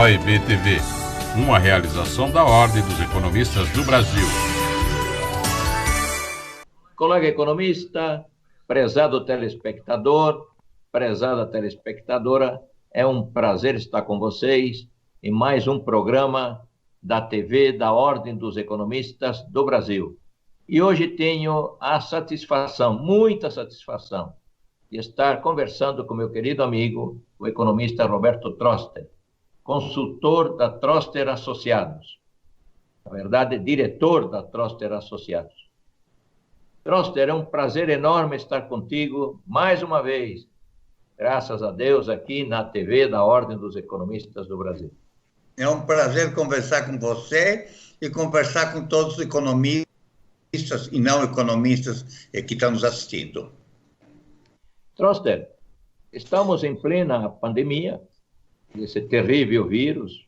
OEB TV, uma realização da Ordem dos Economistas do Brasil. Colega economista, prezado telespectador, prezada telespectadora, é um prazer estar com vocês em mais um programa da TV da Ordem dos Economistas do Brasil. E hoje tenho a satisfação, muita satisfação, de estar conversando com meu querido amigo, o economista Roberto Troster, consultor da Troster Associados. Na verdade, diretor da Troster Associados. Troster, é um prazer enorme estar contigo mais uma vez, graças a Deus, aqui na TV da Ordem dos Economistas do Brasil. É um prazer conversar com você e conversar com todos os economistas e não economistas que estão nos assistindo. Troster, estamos em plena pandemia, desse terrível vírus.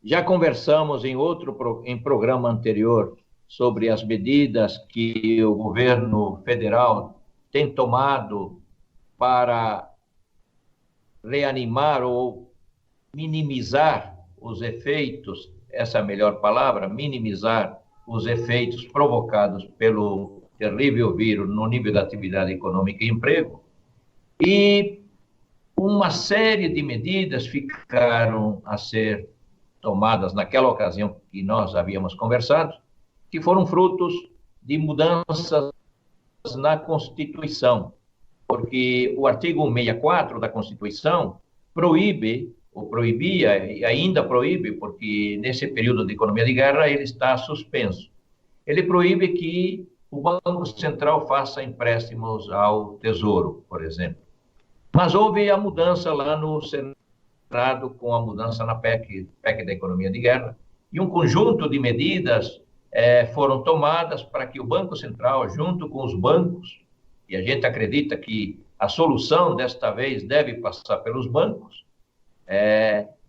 Já conversamos em programa anterior sobre as medidas que o governo federal tem tomado para reanimar ou minimizar os efeitos, essa é a melhor palavra, minimizar os efeitos provocados pelo terrível vírus no nível da atividade econômica e emprego. E uma série de medidas ficaram a ser tomadas naquela ocasião que nós havíamos conversado, que foram frutos de mudanças na Constituição, porque o artigo 164 da Constituição proíbe, ou proibia, e ainda proíbe, porque nesse período de economia de guerra ele está suspenso. Ele proíbe que o Banco Central faça empréstimos ao Tesouro, por exemplo. Mas houve a mudança lá no Senado, com a mudança na PEC da economia de guerra, e um conjunto de medidas foram tomadas para que o Banco Central, junto com os bancos, e a gente acredita que a solução desta vez deve passar pelos bancos,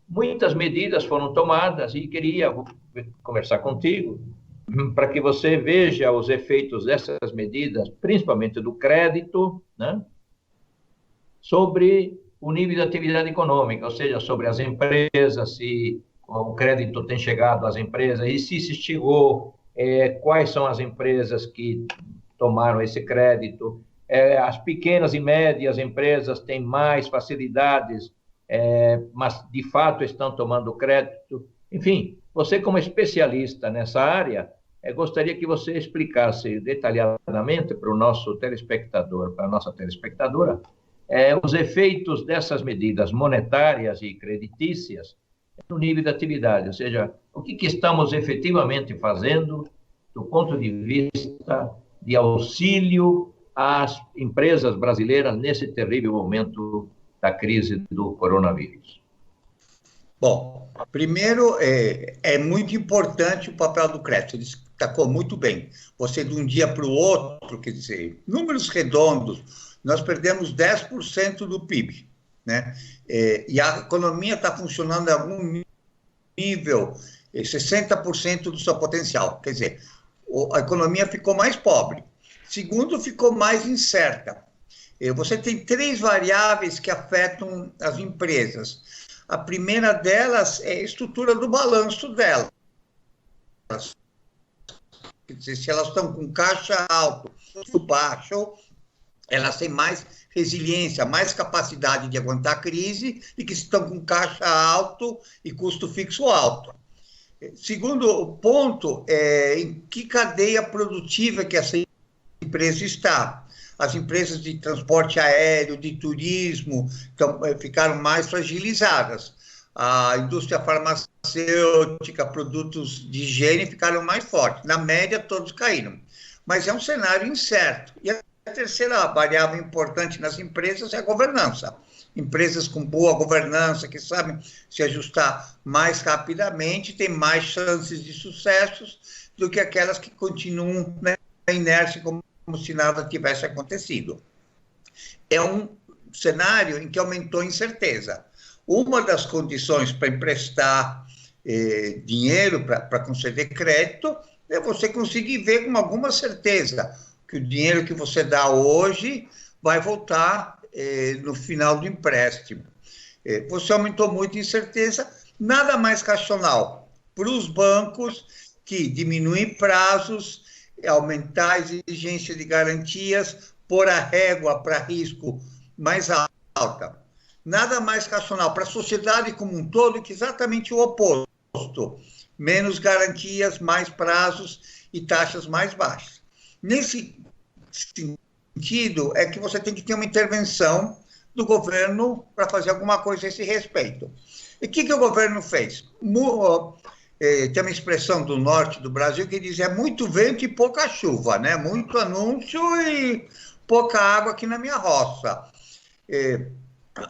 muitas medidas foram tomadas e queria conversar contigo para que você veja os efeitos dessas medidas, principalmente do crédito, né, sobre o nível de atividade econômica, ou seja, sobre as empresas, se o crédito tem chegado às empresas e se chegou, quais são as empresas que tomaram esse crédito. As pequenas e médias empresas têm mais facilidades, mas de fato estão tomando crédito. Enfim, você como especialista nessa área, gostaria que você explicasse detalhadamente para o nosso telespectador, para a nossa telespectadora, os efeitos dessas medidas monetárias e creditícias no nível da atividade, ou seja, o que estamos efetivamente fazendo do ponto de vista de auxílio às empresas brasileiras nesse terrível momento da crise do coronavírus. Bom, primeiro, é muito importante o papel do crédito, ele destacou muito bem. Você, de um dia para o outro, quer dizer, números redondos, nós perdemos 10% do PIB, né? E a economia está funcionando a algum nível, 60% do seu potencial. Quer dizer, a economia ficou mais pobre. Segundo, ficou mais incerta. Você tem 3 variáveis que afetam as empresas. A primeira delas é a estrutura do balanço delas. Quer dizer, se elas estão com caixa alto ou baixo, elas têm mais resiliência, mais capacidade de aguentar a crise, e que estão com caixa alto e custo fixo alto. Segundo ponto, em que cadeia produtiva que essa empresa está. As empresas de transporte aéreo, de turismo, ficaram mais fragilizadas. A indústria farmacêutica, produtos de higiene ficaram mais fortes. Na média, todos caíram. Mas é um cenário incerto. E a terceira variável importante nas empresas é a governança. Empresas com boa governança, que sabem se ajustar mais rapidamente, têm mais chances de sucessos do que aquelas que continuam na inércia, como se nada tivesse acontecido. É um cenário em que aumentou a incerteza. Uma das condições para emprestar dinheiro, para conceder crédito, é você conseguir ver com alguma certeza que o dinheiro que você dá hoje vai voltar no final do empréstimo. Você aumentou muito a incerteza, nada mais racional para os bancos que diminuir prazos, aumentar a exigência de garantias, pôr a régua para risco mais alta. Nada mais racional para a sociedade como um todo que exatamente o oposto. Menos garantias, mais prazos e taxas mais baixas. Nesse sentido, é que você tem que ter uma intervenção do governo para fazer alguma coisa a esse respeito. E o que o governo fez? Tem uma expressão do norte do Brasil que diz: é muito vento e pouca chuva, né? Muito anúncio e pouca água aqui na minha roça.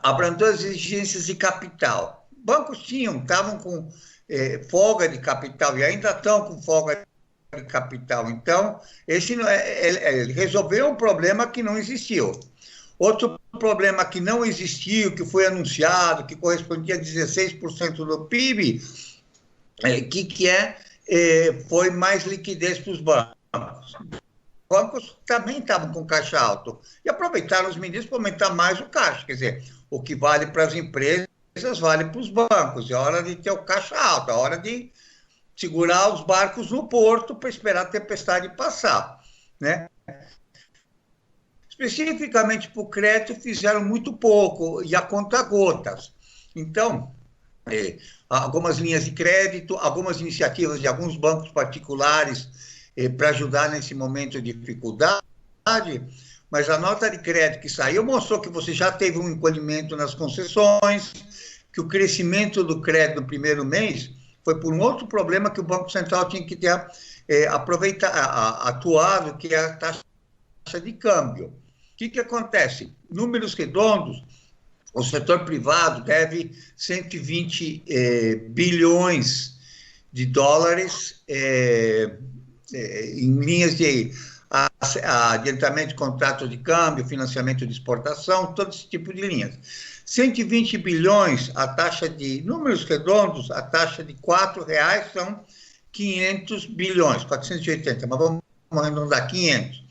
Abrandou as exigências de capital. Bancos estavam com folga de capital e ainda estão com folga de capital. Então, ele resolveu um problema que não existiu. Outro problema que não existiu, que foi anunciado, que correspondia a 16% do PIB, foi mais liquidez para os bancos. Os bancos também estavam com caixa alto e aproveitaram os medidas para aumentar mais o caixa. Quer dizer, o que vale para as empresas vale para os bancos. É hora de ter o caixa alto, é hora de segurar os barcos no porto para esperar a tempestade passar, né? Especificamente para o crédito, fizeram muito pouco e a conta-gotas. Então, algumas linhas de crédito, algumas iniciativas de alguns bancos particulares para ajudar nesse momento de dificuldade, mas a nota de crédito que saiu mostrou que você já teve um encolhimento nas concessões, que o crescimento do crédito no primeiro mês foi por um outro problema que o Banco Central tinha que ter atuado, que é a taxa de câmbio. O que acontece? Números redondos, o setor privado deve 120 bilhões de dólares em linhas de adiantamento de contrato de câmbio, financiamento de exportação, todo esse tipo de linhas. 120 bilhões, a taxa de números redondos, a taxa de R$4 são 500 bilhões, 480, mas vamos arredondar 500.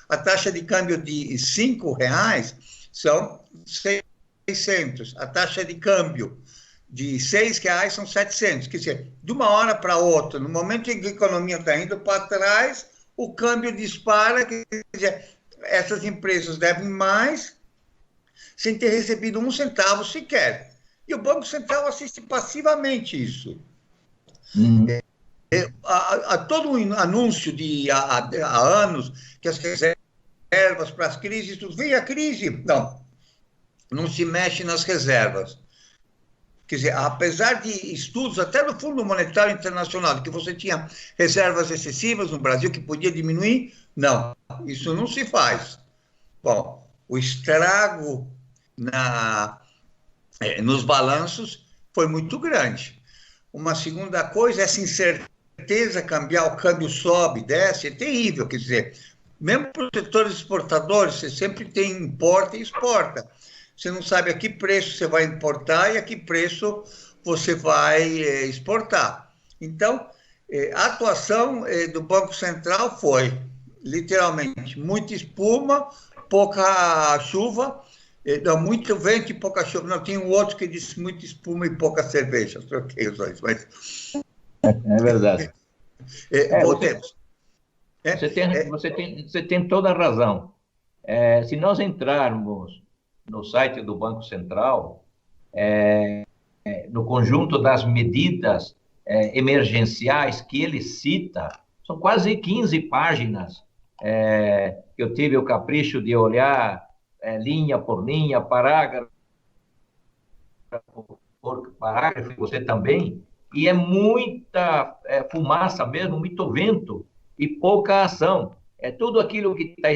A taxa de câmbio de R$5 são 600. A taxa de câmbio de R$6 são 700. Quer dizer, de uma hora para outra, no momento em que a economia está indo para trás, o câmbio dispara. Quer dizer, essas empresas devem mais sem ter recebido um centavo sequer. E o Banco Central assiste passivamente isso. Há todo um anúncio há anos que as reservas para as crises, vem a crise, não se mexe nas reservas. Quer dizer, apesar de estudos até no Fundo Monetário Internacional, que você tinha reservas excessivas no Brasil, que podia diminuir, não, isso não se faz. Bom, o estrago nos balanços foi muito grande. Uma segunda coisa, essa incerteza cambial, o câmbio sobe, desce, é terrível. Quer dizer, mesmo para os setores exportadores, você sempre importa e exporta. Você não sabe a que preço você vai importar e a que preço você vai exportar. Então, a atuação do Banco Central foi, literalmente, muita espuma, pouca chuva, muito vento e pouca chuva. Não, tem um outro que disse muita espuma e pouca cerveja. Troquei os dois, mas... É verdade. Voltemos. Você tem toda a razão. Se nós entrarmos no site do Banco Central, no conjunto das medidas emergenciais que ele cita, são quase 15 páginas. Eu tive o capricho de olhar linha por linha, parágrafo por parágrafo, você também, e é muita fumaça mesmo, muito vento e pouca ação. Tudo aquilo que está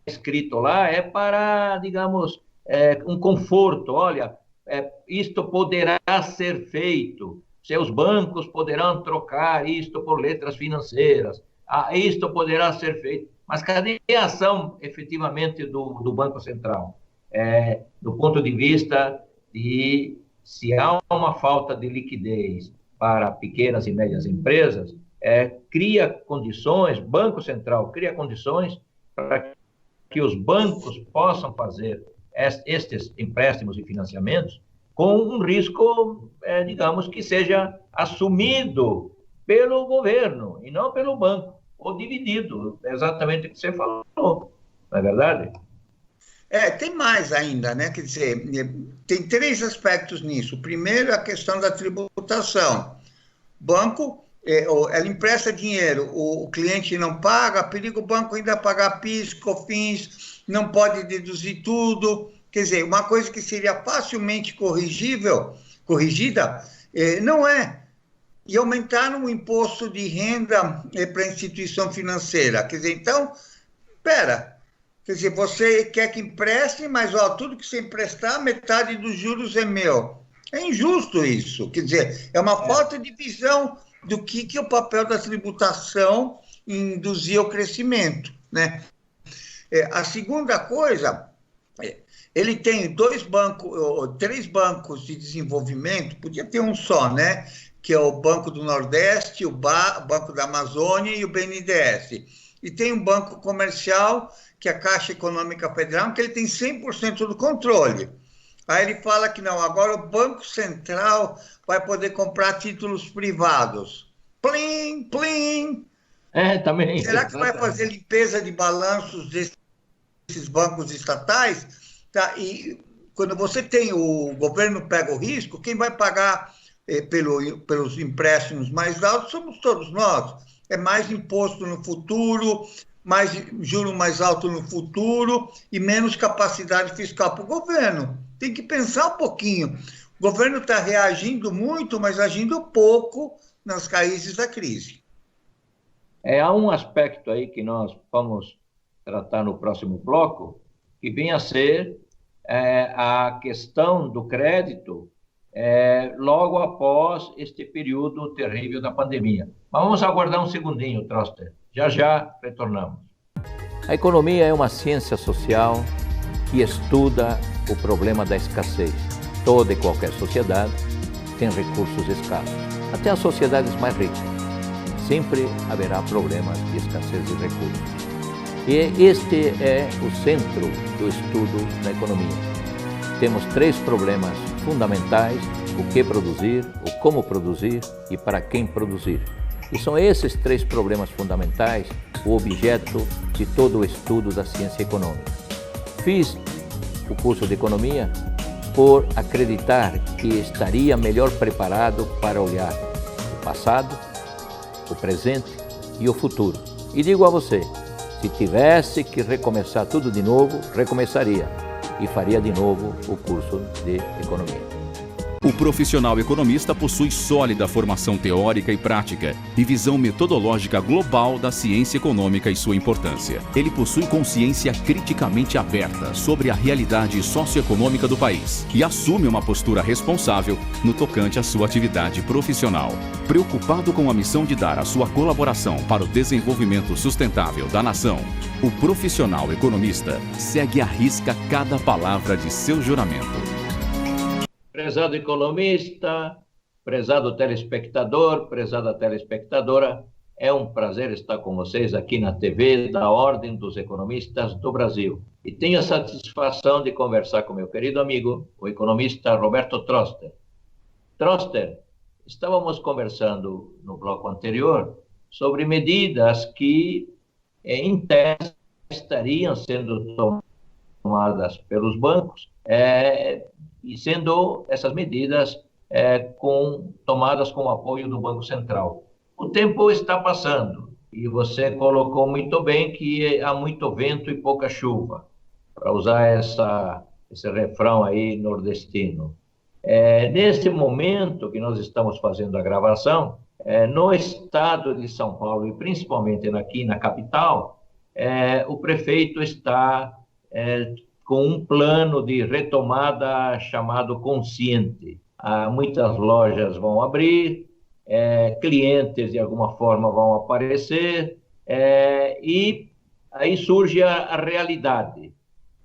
escrito lá é para, digamos, um conforto. Olha, isto poderá ser feito, seus bancos poderão trocar isto por letras financeiras, isto poderá ser feito. Mas cadê a ação, efetivamente, do Banco Central? Do ponto de vista de se há uma falta de liquidez para pequenas e médias empresas, cria condições, Banco Central cria condições para que os bancos possam fazer estes empréstimos e financiamentos com um risco, digamos, que seja assumido pelo governo e não pelo banco, ou dividido, exatamente o que você falou, não é verdade? Tem mais ainda, né? Quer dizer, tem 3 aspectos nisso. Primeiro, a questão da tributação. Banco, ela empresta dinheiro, o cliente não paga, periga o banco ainda pagar PIS, COFINS, não pode deduzir tudo. Quer dizer, uma coisa que seria facilmente corrigida, não é. E aumentaram o imposto de renda para a instituição financeira. Quer dizer, então, espera. Quer dizer, você quer que empreste, mas tudo que você emprestar, metade dos juros é meu. É injusto isso. Quer dizer, é uma falta de visão do que é o papel da tributação em induzir o crescimento, né? A segunda coisa, ele tem 3 bancos de desenvolvimento, podia ter um só, né? Que é o Banco do Nordeste, o Banco da Amazônia e o BNDES. E tem um banco comercial, que é a Caixa Econômica Federal, que ele tem 100% do controle. Aí ele fala que não, agora o Banco Central vai poder comprar títulos privados. Plim, plim! Também. Será que vai fazer limpeza de balanços desses bancos estatais? Tá? E quando você tem o governo pega o risco, quem vai pagar pelos empréstimos mais altos somos todos nós. É mais imposto no futuro, mais juro mais alto no futuro e menos capacidade fiscal para o governo. Tem que pensar um pouquinho. O governo está reagindo muito, mas agindo pouco nas raízes da crise. Há um aspecto aí que nós vamos tratar no próximo bloco, que vem a ser a questão do crédito logo após este período terrível da pandemia. Mas vamos aguardar um segundinho, Troster. Já retornamos. A economia é uma ciência social que estuda o problema da escassez. Toda e qualquer sociedade tem recursos escassos, até as sociedades mais ricas. Sempre haverá problemas de escassez de recursos. E este é o centro do estudo da economia. Temos 3 problemas fundamentais: o que produzir, o como produzir e para quem produzir. E são esses 3 problemas fundamentais o objeto de todo o estudo da ciência econômica. Fiz o curso de economia por acreditar que estaria melhor preparado para olhar o passado, o presente e o futuro. E digo a você, se tivesse que recomeçar tudo de novo, recomeçaria e faria de novo o curso de economia. O profissional economista possui sólida formação teórica e prática e visão metodológica global da ciência econômica e sua importância. Ele possui consciência criticamente aberta sobre a realidade socioeconômica do país e assume uma postura responsável no tocante à sua atividade profissional. Preocupado com a missão de dar a sua colaboração para o desenvolvimento sustentável da nação, o profissional economista segue à risca cada palavra de seu juramento. Prezado economista, prezado telespectador, prezada telespectadora, é um prazer estar com vocês aqui na TV da Ordem dos Economistas do Brasil. E tenho a satisfação de conversar com meu querido amigo, o economista Roberto Troster. Troster, estávamos conversando no bloco anterior sobre medidas que, em tese, estariam sendo tomadas pelos bancos, e sendo essas medidas tomadas com o apoio do Banco Central. O tempo está passando e você colocou muito bem que há muito vento e pouca chuva, para usar esse refrão aí nordestino. Nesse momento que nós estamos fazendo a gravação, no estado de São Paulo e principalmente aqui na capital, o prefeito está com um plano de retomada chamado consciente. Muitas lojas vão abrir, clientes de alguma forma vão aparecer, e aí surge a realidade.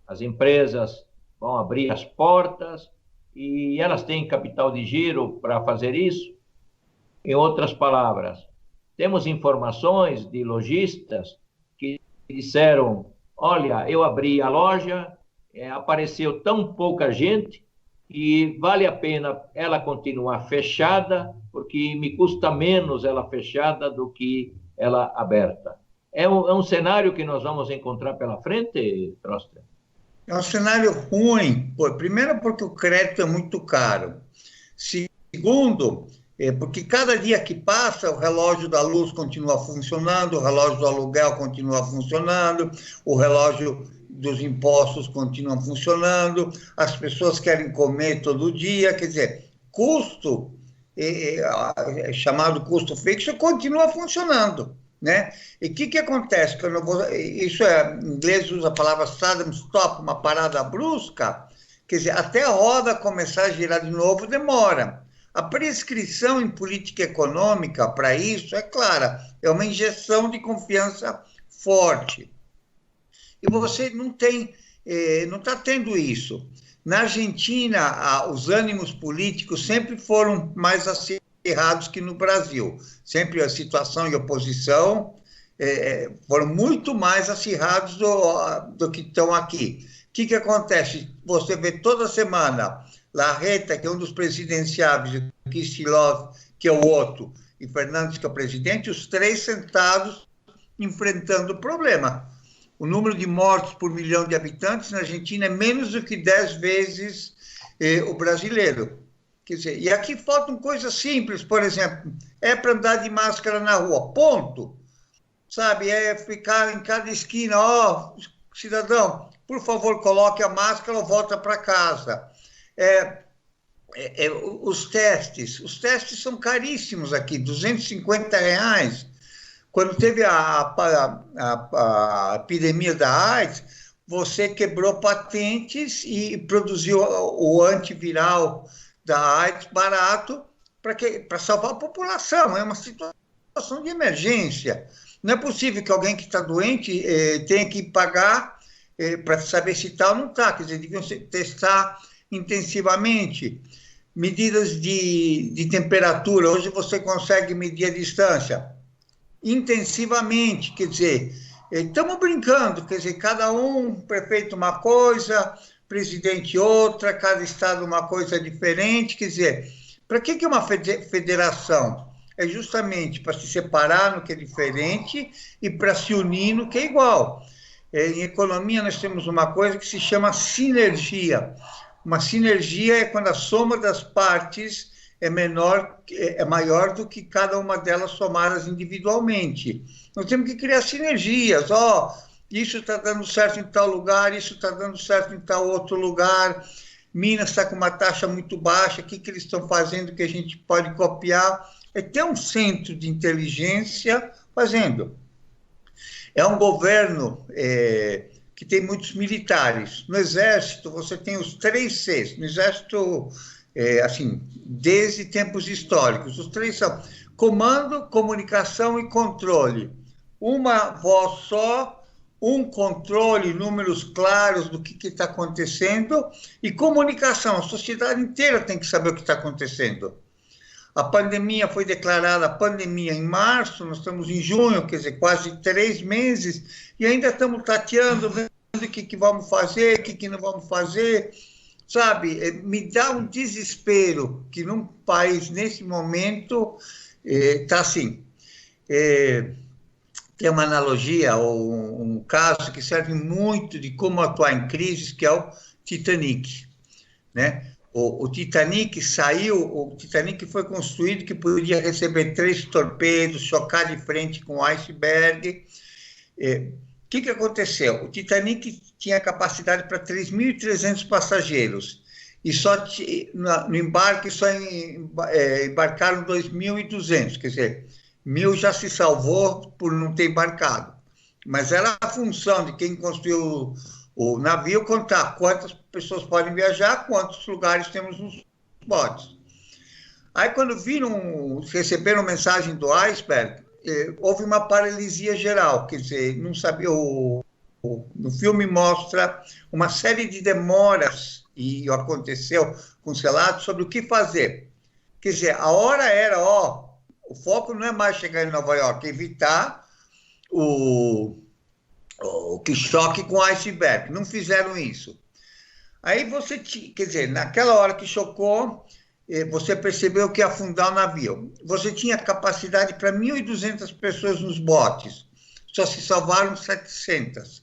As empresas vão abrir as portas e elas têm capital de giro para fazer isso. Em outras palavras, temos informações de lojistas que disseram: olha, eu abri a loja, apareceu tão pouca gente e vale a pena ela continuar fechada, porque me custa menos ela fechada do que ela aberta. É um cenário que nós vamos encontrar pela frente, Troster? É um cenário ruim. Primeiro, porque o crédito é muito caro. Segundo, porque cada dia que passa, o relógio da luz continua funcionando, o relógio do aluguel continua funcionando, o relógio dos impostos continuam funcionando, as pessoas querem comer todo dia, quer dizer, custo, chamado custo fixo, continua funcionando, né? E o que acontece? Em inglês usa a palavra sudden stop, uma parada brusca, quer dizer, até a roda começar a girar de novo demora. A prescrição em política econômica para isso é clara, é uma injeção de confiança forte. E você não está tendo isso. Na Argentina, os ânimos políticos sempre foram mais acirrados que no Brasil. Sempre a situação e oposição foram muito mais acirrados do que estão aqui. O que acontece? Você vê toda semana Larreta, que é um dos presidenciáveis, Kicillof, que é o outro, e Fernandes, que é o presidente, os três sentados enfrentando o problema. O número de mortos por milhão de habitantes na Argentina é menos do que 10 vezes o brasileiro. Quer dizer, e aqui faltam coisas simples, por exemplo, é para andar de máscara na rua, ponto. Sabe, é ficar em cada esquina, cidadão, por favor, coloque a máscara ou volta para casa. Os testes são caríssimos aqui, R$250. Quando teve a epidemia da AIDS, você quebrou patentes e produziu o antiviral da AIDS barato para salvar a população. É uma situação de emergência. Não é possível que alguém que está doente tenha que pagar para saber se está ou não está. Quer dizer, deviam testar intensivamente. Medidas de temperatura. Hoje você consegue medir a distância intensivamente, quer dizer, estamos brincando, quer dizer, cada prefeito uma coisa, presidente outra, cada estado uma coisa diferente, quer dizer, para que uma federação? É justamente para se separar no que é diferente e para se unir no que é igual. Em economia nós temos uma coisa que se chama sinergia. Uma sinergia é quando a soma das partes é maior do que cada uma delas somadas individualmente. Nós temos que criar sinergias. Isso está dando certo em tal lugar, isso está dando certo em tal outro lugar. Minas está com uma taxa muito baixa, o que eles estão fazendo que a gente pode copiar? É ter um centro de inteligência fazendo. É um governo que tem muitos militares. No Exército, você tem os 3 Cs. No Exército, assim, desde tempos históricos, os 3 são comando, comunicação e controle. Uma voz só, um controle, números claros do que está acontecendo, e comunicação. A sociedade inteira tem que saber o que está acontecendo. A pandemia foi declarada pandemia em março, nós estamos em junho, quer dizer, quase 3 meses, e ainda estamos tateando, vendo o que vamos fazer, o que não vamos fazer, sabe? Me dá um desespero que num país, nesse momento, está assim. Tem uma analogia, ou um caso que serve muito de como atuar em crises, que é o Titanic, né? O Titanic foi construído que podia receber 3 torpedos, chocar de frente com o iceberg. O que aconteceu? O Titanic tinha capacidade para 3.300 passageiros, e no embarque só embarcaram 2.200, quer dizer, 1.000 já se salvou por não ter embarcado. Mas era a função de quem construiu o navio contar quantas pessoas podem viajar, quantos lugares temos nos botes. Aí, quando receberam mensagem do iceberg, houve uma paralisia geral, quer dizer, não sabia. No filme mostra uma série de demoras, e aconteceu com os relatos sobre o que fazer. Quer dizer, a hora era, o foco não é mais chegar em Nova York, é evitar o que choque com o iceberg. Não fizeram isso. Aí você, quer dizer, naquela hora que chocou, você percebeu que ia afundar o navio. Você tinha capacidade para 1.200 pessoas nos botes, só se salvaram 700.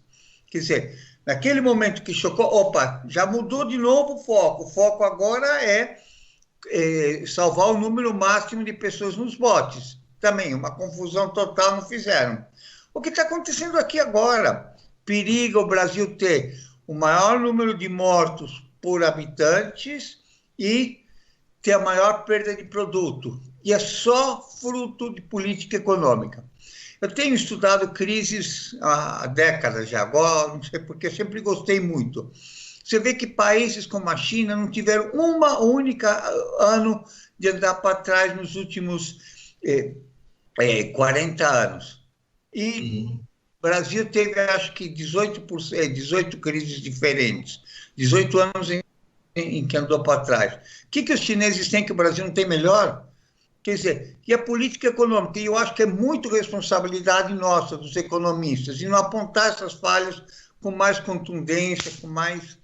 Quer dizer, naquele momento que chocou, opa, já mudou de novo o foco. O foco agora é salvar o número máximo de pessoas nos botes. Também, uma confusão total não fizeram. O que está acontecendo aqui agora? Periga o Brasil ter o maior número de mortos por habitantes e ter a maior perda de produto. E é só fruto de política econômica. Eu tenho estudado crises há décadas já, agora, não sei porque, eu sempre gostei muito. Você vê que países como a China não tiveram uma única ano de andar para trás nos últimos 40 anos. E o Brasil teve, acho que, 18 crises diferentes, 18 anos em que andou para trás. O que os chineses têm que o Brasil não tem melhor? Quer dizer, e a política econômica, e eu acho que é muito responsabilidade nossa, dos economistas, e não apontar essas falhas com mais contundência, com mais...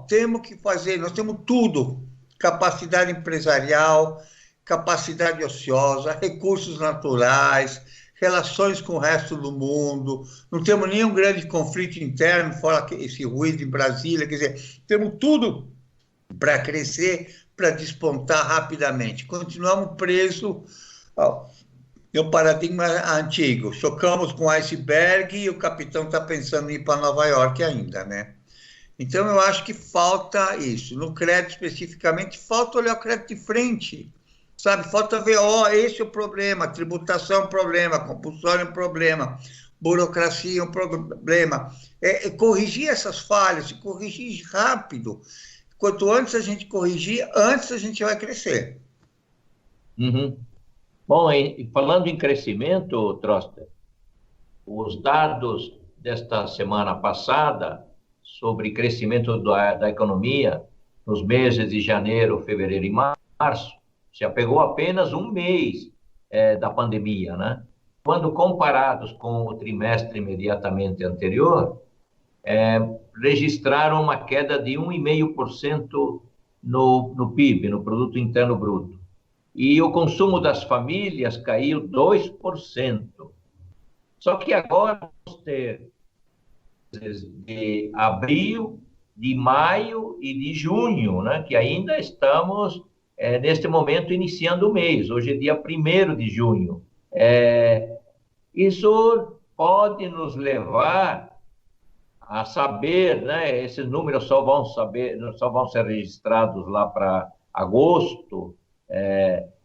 temos que fazer, nós temos tudo, capacidade empresarial, capacidade ociosa, recursos naturais, relações com o resto do mundo, não temos nenhum grande conflito interno, fora esse ruído em Brasília, quer dizer, temos tudo para crescer, para despontar rapidamente. Continuamos presos ao paradigma antigo. Chocamos com o iceberg e o capitão está pensando em ir para Nova York ainda, né? Então, eu acho que falta isso. No crédito, especificamente, falta olhar o crédito de frente, sabe? Falta ver, esse é o problema, tributação é um problema, compulsório é um problema, burocracia é um problema. Corrigir essas falhas, corrigir rápido. Quanto antes a gente corrigir, antes a gente vai crescer. Uhum. Bom, falando em crescimento, Troster, os dados desta semana passada sobre crescimento da economia nos meses de janeiro, fevereiro e março, já pegou apenas um mês da pandemia, né? Quando comparados com o trimestre imediatamente anterior, registraram uma queda de 1,5% no PIB, no Produto Interno Bruto. E o consumo das famílias caiu 2%. Só que agora vamos ter de abril, de maio e de junho, né, que ainda estamos, neste momento, iniciando o mês. Hoje é dia 1º de junho. Isso pode nos levar a saber, né, esses números só vão ser registrados lá para agosto,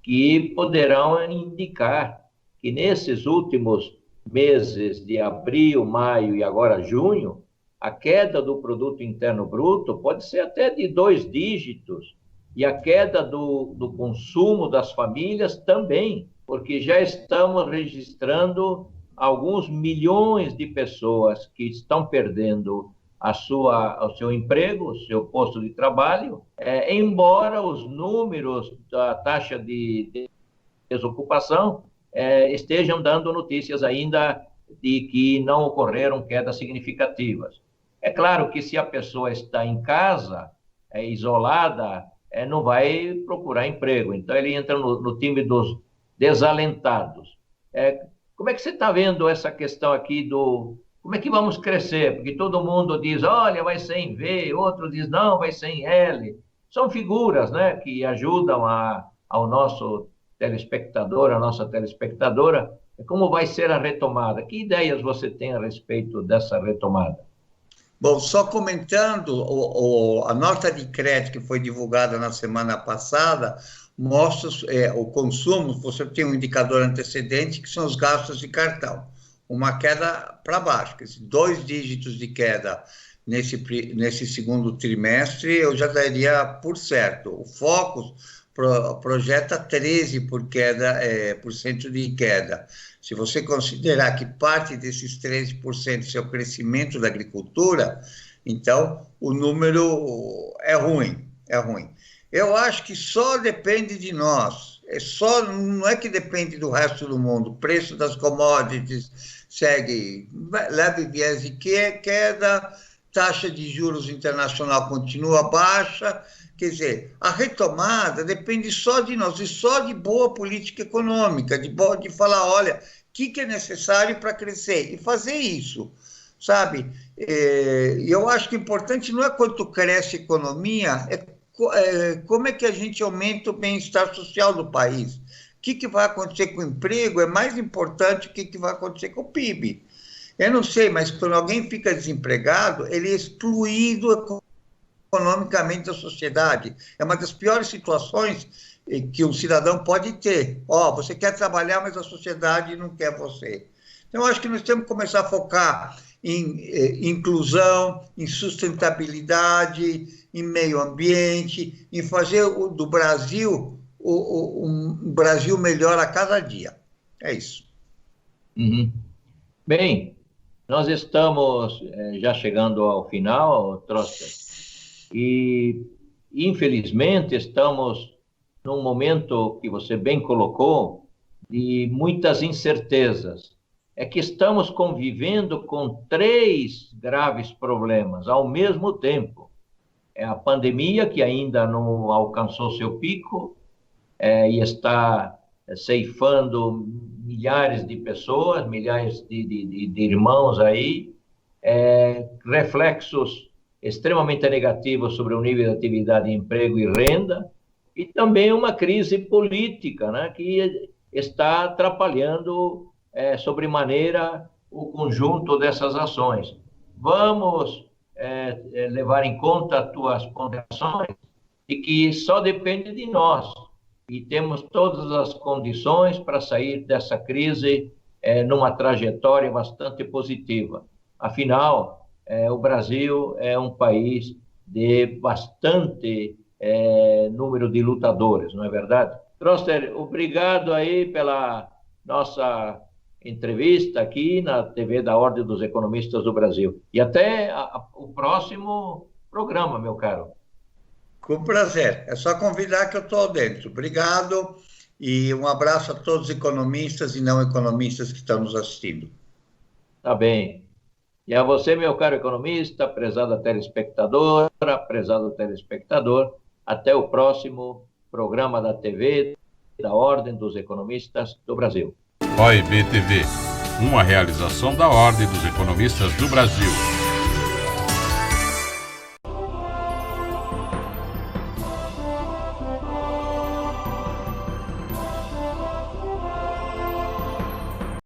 que poderão indicar que nesses últimos meses de abril, maio e agora junho, a queda do Produto Interno Bruto pode ser até de 2 dígitos, e a queda do consumo das famílias também, porque já estamos registrando alguns milhões de pessoas que estão perdendo o seu emprego, o seu posto de trabalho, embora os números da taxa de desocupação estejam dando notícias ainda de que não ocorreram quedas significativas. É claro que se a pessoa está em casa, isolada, não vai procurar emprego, então ele entra no time dos desalentados. Como é que você está vendo essa questão aqui como é que vamos crescer? Porque todo mundo diz, olha, vai ser em V, outro diz, não, vai ser em L. São figuras, né, que ajudam ao nosso telespectador, a nossa telespectadora, como vai ser a retomada. Que ideias você tem a respeito dessa retomada? Bom, só comentando, a nota de crédito que foi divulgada na semana passada mostra o consumo, você tem um indicador antecedente, que são os gastos de cartão. Uma queda para baixo, 2 dígitos de queda nesse segundo trimestre, eu já daria por certo. O Focus projeta 13% de queda. Se você considerar que parte desses 13% é o crescimento da agricultura, então o número é ruim. Eu acho que só depende de nós, não é que depende do resto do mundo. O preço das commodities segue leve viés de queda, taxa de juros internacional continua baixa. Quer dizer, a retomada depende só de nós, e só de boa política econômica, de falar, olha, o que é necessário para crescer, e fazer isso, sabe? Eu acho que o importante não é quanto cresce a economia, como é que a gente aumenta o bem-estar social do país. O que vai acontecer com o emprego é mais importante do que vai acontecer com o PIB. Eu não sei, mas quando alguém fica desempregado, ele é excluído economicamente da sociedade. É uma das piores situações que um cidadão pode ter. Você quer trabalhar, mas a sociedade não quer você. Então, eu acho que nós temos que começar a focar em inclusão, em sustentabilidade, em meio ambiente, em fazer do Brasil um Brasil melhor a cada dia. É isso. Uhum. Bem, nós estamos já chegando ao final, Troster, e infelizmente estamos num momento que você bem colocou de muitas incertezas. É que estamos convivendo com 3 graves problemas ao mesmo tempo. É a pandemia, que ainda não alcançou seu pico, e está ceifando milhares de pessoas, milhares de irmãos aí, reflexos extremamente negativos sobre o nível de atividade, emprego e renda, e também uma crise política, né, que está atrapalhando sobremaneira o conjunto dessas ações. Vamos levar em conta as tuas ponderações e que só depende de nós. E temos todas as condições para sair dessa crise numa trajetória bastante positiva. Afinal, o Brasil é um país de bastante número de lutadores, não é verdade? Troster, obrigado aí pela nossa entrevista aqui na TV da Ordem dos Economistas do Brasil. E até o próximo programa, meu caro. Com prazer. É só convidar que eu estou dentro. Obrigado e um abraço a todos os economistas e não economistas que estão nos assistindo. Tá bem. E a você, meu caro economista, prezada telespectadora, prezado telespectador, até o próximo programa da TV da Ordem dos Economistas do Brasil. OIB TV, uma realização da Ordem dos Economistas do Brasil.